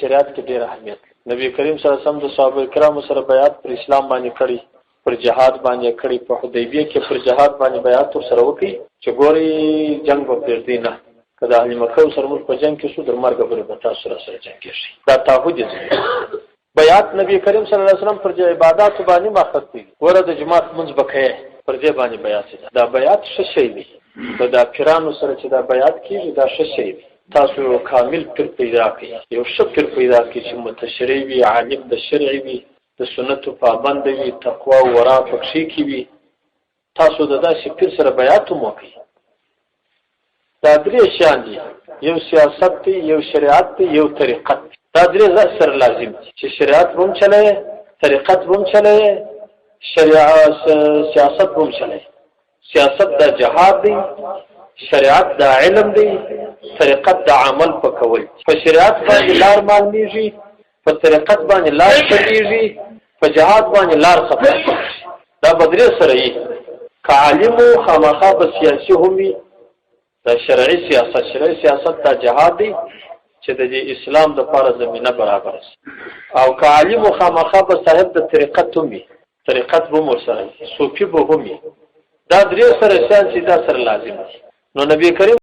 شریعت کې ډېر اهمیت. نبی کریم صلی الله علیه وسلم د صحابه کرامو سره بیعت پر اسلام باندې کړی، پر جهاد باندې کړی. په حدیبیه کې پر جهاد باندې بیعت سره وکړي چې ګوري جنگ به پرېږدي نه، که د اهل مکه سره موږ په جنگ کې شو در مرګ پورې به تاسو سره جنګ کېږي. دا تعهد دی. بیعت نبی کریم صلی الله علیه وسلم پر عبادت باندې مختص دی. ګوره د جماعت منځ بکې پر دې باندې بیعت دی. دا بیعت څه شی دی؟ دا پیرانو سره چې دا بیعت کېږي دا څه شی دی؟ تاسو کامل پیر پیدا کړئ، یو ښه پیر پیدا کړئ چې متشرع وي، عالم د شرع وي، د سنتو پابند وي، تقوا او ورع پکې کې وي. تاسو د داسې پیر سره بیعت هم وکړئ. دا درې شیان دي، یو سیاست دی، یو شریعت دی، یو طریقت. دا درې سره لازم دي چې شریعت هم چلوي، طریقت هم چلوي، سیاست هم چلوي. سیاست دا جهاد دی، شریعت دا علم دی، طریقت دا عمل پکول. په شریعت باندې لار معلومیږي، په طریقت باندې لار ښکلېږي، په جهاد باندې لار ختمېږي. دا به درې سره وي. که عالم و خامخا به سیاسي هم وي. دا شرعي سیاست دا جهاد دی چې د اسلام دپاره زمینه برابر شي. او که عالم و خامخا به صاحب د طریقت هم وي، طریقت به هم ورسره وي، صوفي به هم وي. دا درې سره شیان چې دا سره لازم دي. نو نبی کریم